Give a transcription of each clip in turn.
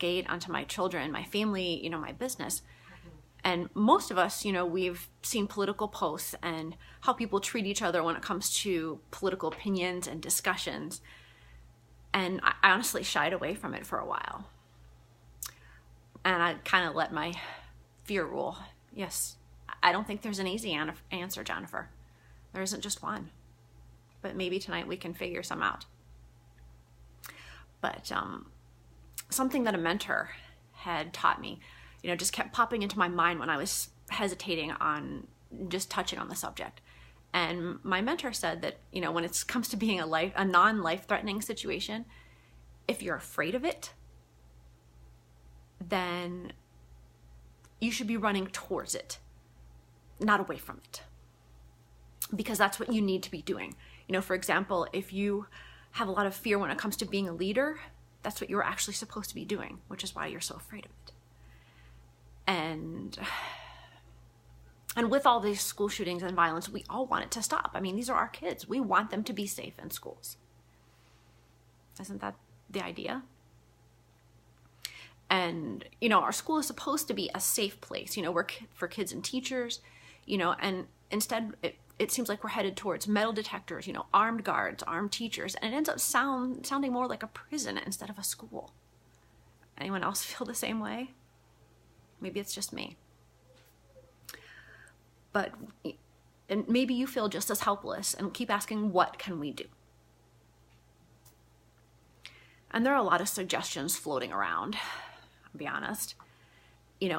cascade onto my children, my family, my business. And most of us, we've seen political posts and how people treat each other when it comes to political opinions and discussions. And I honestly shied away from it for a while. And I kind of let my fear rule. Yes, I don't think there's an easy answer, Jennifer. There isn't just one. But maybe tonight we can figure some out. But something that a mentor had taught me, just kept popping into my mind when I was hesitating on just touching on the subject. And my mentor said that, when it comes to being a non-life-threatening situation, if you're afraid of it, then you should be running towards it, not away from it. Because that's what you need to be doing. For example, if you have a lot of fear when it comes to being a leader, that's what you're actually supposed to be doing, which is why you're so afraid of it. And with all these school shootings and violence, we all want it to stop. I mean, these are our kids. We want them to be safe in schools. Isn't that the idea? And, our school is supposed to be a safe place, for kids and teachers, and instead it seems like we're headed towards metal detectors, armed guards, armed teachers, and it ends up sounding more like a prison instead of a school. Anyone else feel the same way? Maybe it's just me. But and maybe you feel just as helpless and keep asking, what can we do? And there are a lot of suggestions floating around, I'll be honest.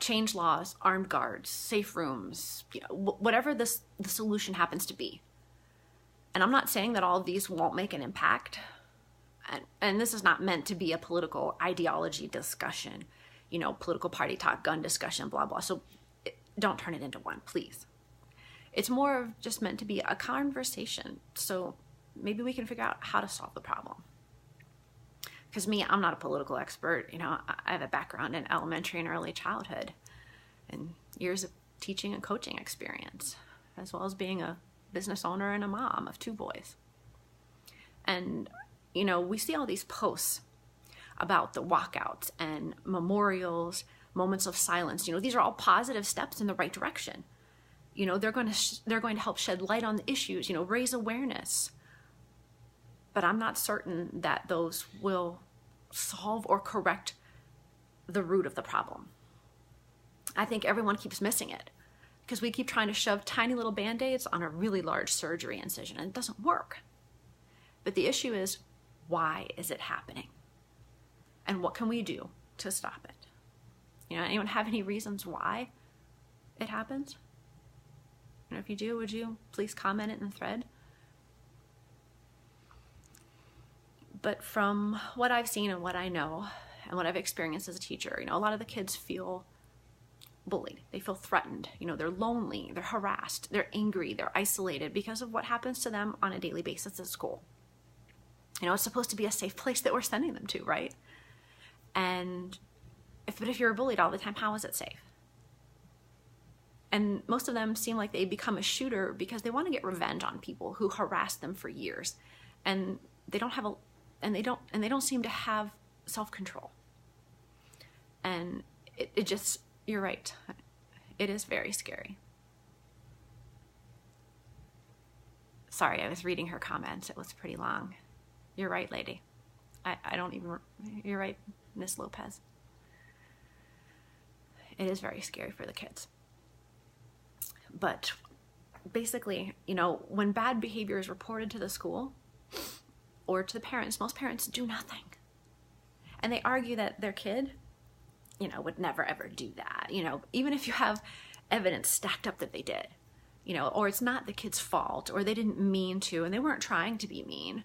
Change laws, armed guards, safe rooms, whatever the solution happens to be. And I'm not saying that all of these won't make an impact. And this is not meant to be a political ideology discussion, political party talk, gun discussion, blah, blah. So don't turn it into one, please. It's more of just meant to be a conversation. So maybe we can figure out how to solve the problem. Because I'm not a political expert. I have a background in elementary and early childhood and years of teaching and coaching experience, as well as being a business owner and a mom of 2 boys. And, we see all these posts about the walkouts and memorials, moments of silence. These are all positive steps in the right direction. They're going to help shed light on the issues, raise awareness. But I'm not certain that those will solve or correct the root of the problem. I think everyone keeps missing it because we keep trying to shove tiny little Band-Aids on a really large surgery incision, and it doesn't work. But the issue is, why is it happening? And what can we do to stop it? Anyone have any reasons why it happens? If you do, would you please comment it in the thread? But from what I've seen and what I know and what I've experienced as a teacher, a lot of the kids feel bullied. They feel threatened. They're lonely, they're harassed, they're angry, they're isolated because of what happens to them on a daily basis at school. It's supposed to be a safe place that we're sending them to, right? But if you're bullied all the time, how is it safe? And most of them seem like they become a shooter because they want to get revenge on people who harassed them for years. And they don't seem to have self-control. And it just, you're right. It is very scary. Sorry, I was reading her comments. It was pretty long. You're right, lady. You're right, Miss Lopez. It is very scary for the kids. But basically, when bad behavior is reported to the school or to the parents, most parents do nothing. And they argue that their kid, would never ever do that. Even if you have evidence stacked up that they did, or it's not the kid's fault, or they didn't mean to, and they weren't trying to be mean.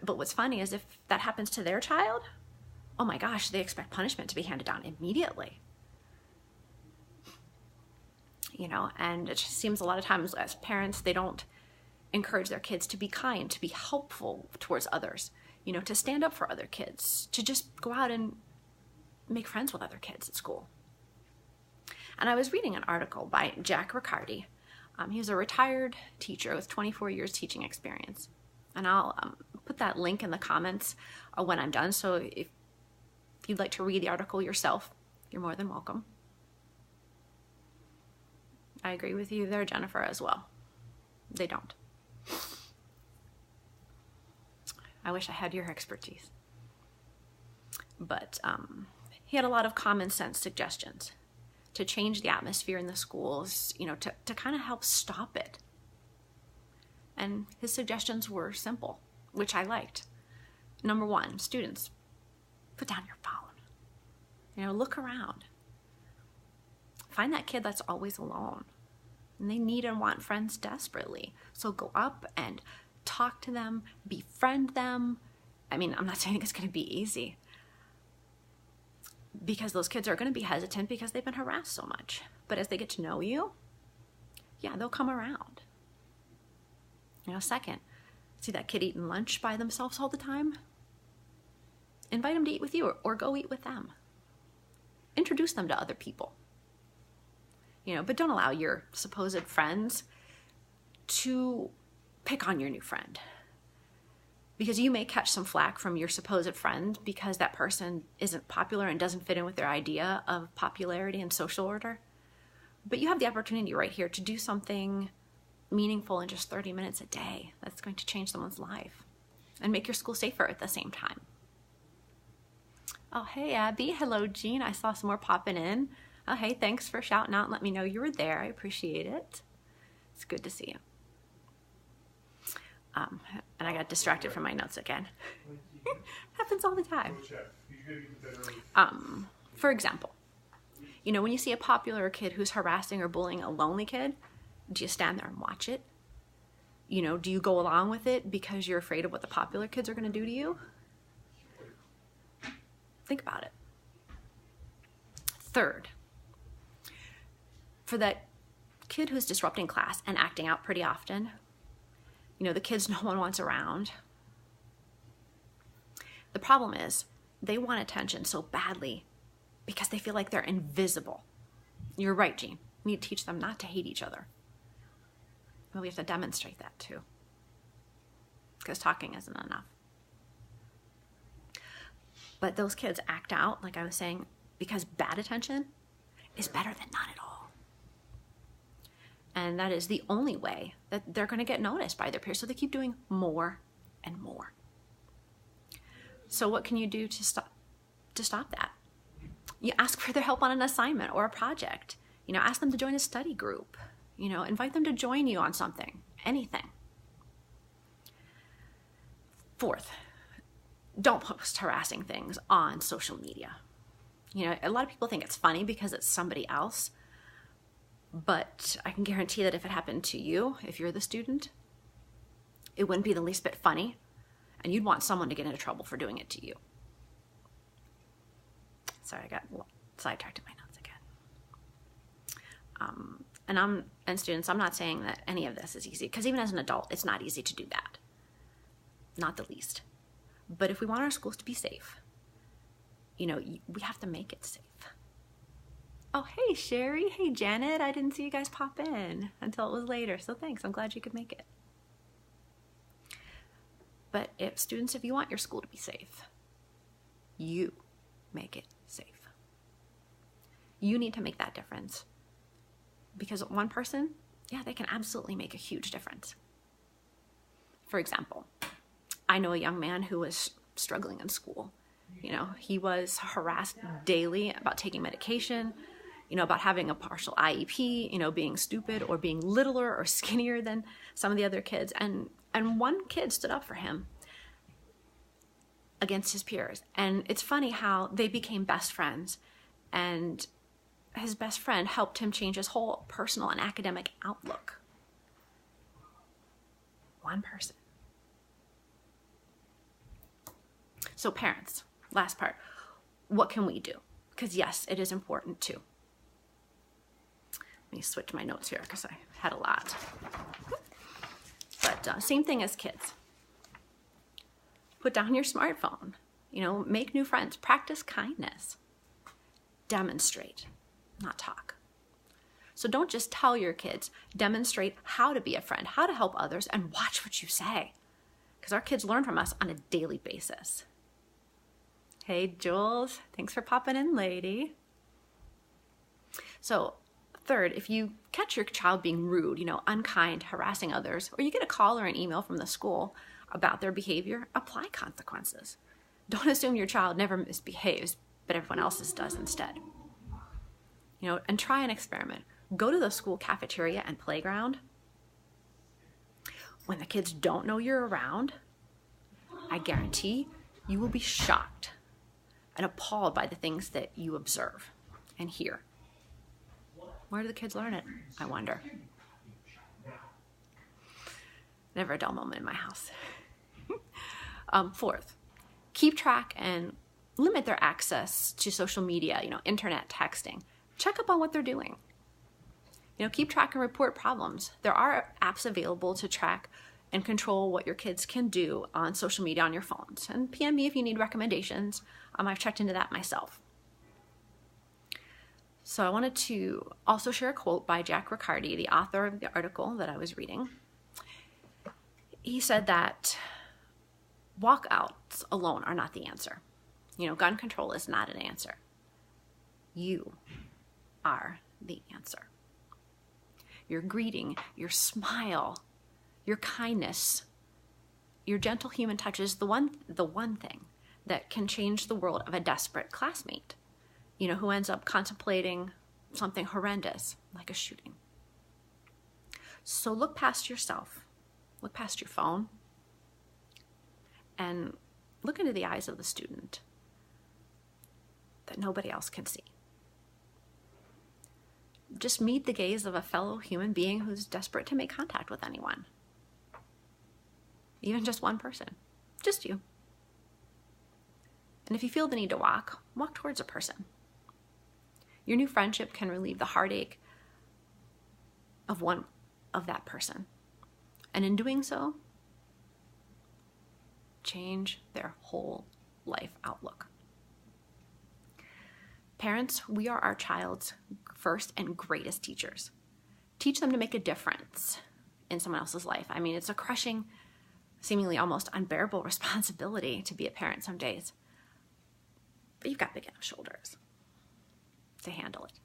But what's funny is if that happens to their child, oh my gosh, they expect punishment to be handed down immediately. And it just seems a lot of times as parents, they don't encourage their kids to be kind, to be helpful towards others, to stand up for other kids, to just go out and make friends with other kids at school. And I was reading an article by Jack Riccardi. He's a retired teacher with 24 years teaching experience. And I'll put that link in the comments when I'm done. So If you'd like to read the article yourself, you're more than welcome. I agree with you there, Jennifer, as well. They don't. I wish I had your expertise. But he had a lot of common sense suggestions to change the atmosphere in the schools, to kind of help stop it. And his suggestions were simple, which I liked. Number one, students, put down your phone. Look around. Find that kid that's always alone. And they need and want friends desperately. So go up and talk to them, befriend them. I mean, I'm not saying it's going to be easy, because those kids are going to be hesitant because they've been harassed so much. But as they get to know you, yeah, they'll come around. Second, see that kid eating lunch by themselves all the time? Invite them to eat with you, or go eat with them. Introduce them to other people. But don't allow your supposed friends to pick on your new friend. Because you may catch some flack from your supposed friend because that person isn't popular and doesn't fit in with their idea of popularity and social order. But you have the opportunity right here to do something meaningful in just 30 minutes a day that's going to change someone's life and make your school safer at the same time. Oh, hey, Abby. Hello, Jean. I saw some more popping in. Oh, hey, thanks for shouting out and let me know you were there. I appreciate it. It's good to see you. And I got distracted from my notes again. Happens all the time. For example, when you see a popular kid who's harassing or bullying a lonely kid, do you stand there and watch it? Do you go along with it because you're afraid of what the popular kids are going to do to you? Think about it. Third, for that kid who's disrupting class and acting out pretty often, the kids no one wants around. The problem is they want attention so badly because they feel like they're invisible. You're right, Jean. We need to teach them not to hate each other. But we have to demonstrate that too, because talking isn't enough. But those kids act out, like I was saying, because bad attention is better than none at all. And that is the only way that they're going to get noticed by their peers. So they keep doing more and more. So what can you do to stop that? You ask for their help on an assignment or a project. Ask them to join a study group. Invite them to join you on something, anything. Fourth, don't post harassing things on social media. A lot of people think it's funny because it's somebody else, but I can guarantee that if it happened to you, if you're the student, it wouldn't be the least bit funny, and you'd want someone to get into trouble for doing it to you. Sorry, I got sidetracked in my notes again. And students, I'm not saying that any of this is easy, because even as an adult, it's not easy to do that. Not the least. But if we want our schools to be safe, we have to make it safe. Oh, hey, Sherry. Hey, Janet. I didn't see you guys pop in until it was later, so thanks. I'm glad you could make it. But if you want your school to be safe, you make it safe. You need to make that difference. Because one person, they can absolutely make a huge difference. For example, I know a young man who was struggling in school. He was harassed daily about taking medication, about having a partial IEP, being stupid or being littler or skinnier than some of the other kids. And one kid stood up for him against his peers. And it's funny how they became best friends. And his best friend helped him change his whole personal and academic outlook. One person. So parents, last part, what can we do? Because yes, it is important too. Let me switch my notes here because I had a lot. But same thing as kids. Put down your smartphone, make new friends, practice kindness, demonstrate, not talk. So don't just tell your kids, demonstrate how to be a friend, how to help others, and watch what you say. Because our kids learn from us on a daily basis. Hey, Jules. Thanks for popping in, lady. So, third, if you catch your child being rude, unkind, harassing others, or you get a call or an email from the school about their behavior, apply consequences. Don't assume your child never misbehaves, but everyone else's does instead. And try an experiment. Go to the school cafeteria and playground. When the kids don't know you're around, I guarantee you will be shocked and appalled by the things that you observe and hear. Where do the kids learn it, I wonder? Never a dull moment in my house. Fourth, keep track and limit their access to social media, internet, texting. Check up on what they're doing. Keep track and report problems. There are apps available to track and control what your kids can do on social media on your phones. And PM me if you need recommendations. I've checked into that myself. So I wanted to also share a quote by Jack Riccardi, the author of the article that I was reading. He said that walkouts alone are not the answer. Gun control is not an answer. You are the answer. Your greeting, your smile, your kindness, your gentle human touch is the one thing that can change the world of a desperate classmate, who ends up contemplating something horrendous like a shooting. So look past yourself, look past your phone, and look into the eyes of the student that nobody else can see. Just meet the gaze of a fellow human being who's desperate to make contact with anyone. Even just one person. Just you. And if you feel the need to walk towards a person. Your new friendship can relieve the heartache of that person. And in doing so, change their whole life outlook. Parents, we are our child's first and greatest teachers. Teach them to make a difference in someone else's life. It's a crushing, seemingly almost unbearable responsibility to be a parent some days. But you've got big enough shoulders to handle it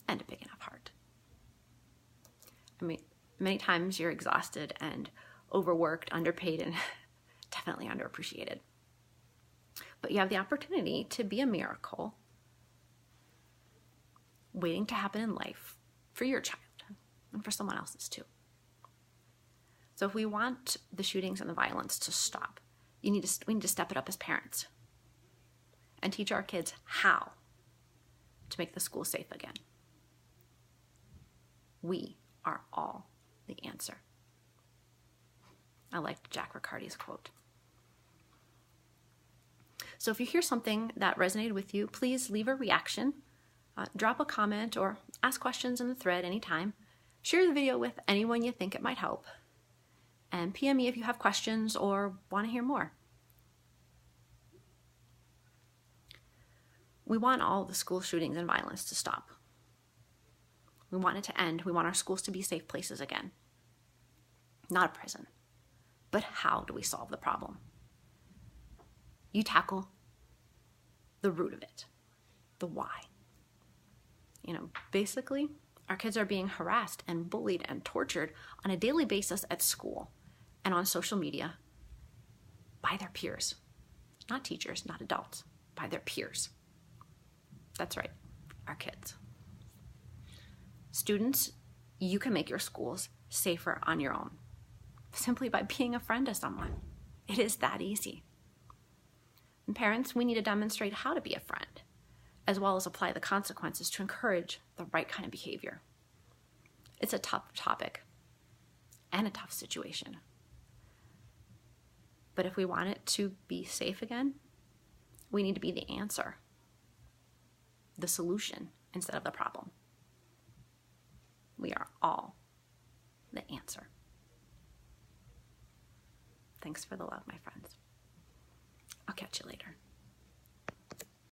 and a big enough heart. Many times you're exhausted and overworked, underpaid, and definitely underappreciated. But you have the opportunity to be a miracle waiting to happen in life for your child and for someone else's too. So if we want the shootings and the violence to stop, we need to step it up as parents and teach our kids how to make the school safe again. We are all the answer. I liked Jack Riccardi's quote. So if you hear something that resonated with you, please leave a reaction, drop a comment, or ask questions in the thread anytime. Share the video with anyone you think it might help. And PM me if you have questions or want to hear more. We want all the school shootings and violence to stop. We want it to end. We want our schools to be safe places again. Not a prison. But how do we solve the problem? You tackle the root of it, the why. Basically, our kids are being harassed and bullied and tortured on a daily basis at school and on social media by their peers. Not teachers, not adults, by their peers. That's right, our kids. Students, you can make your schools safer on your own, simply by being a friend to someone. It is that easy. And parents, we need to demonstrate how to be a friend, as well as apply the consequences to encourage the right kind of behavior. It's a tough topic and a tough situation. But if we want it to be safe again, we need to be the answer, the solution instead of the problem. We are all the answer. Thanks for the love, my friends. I'll catch you later.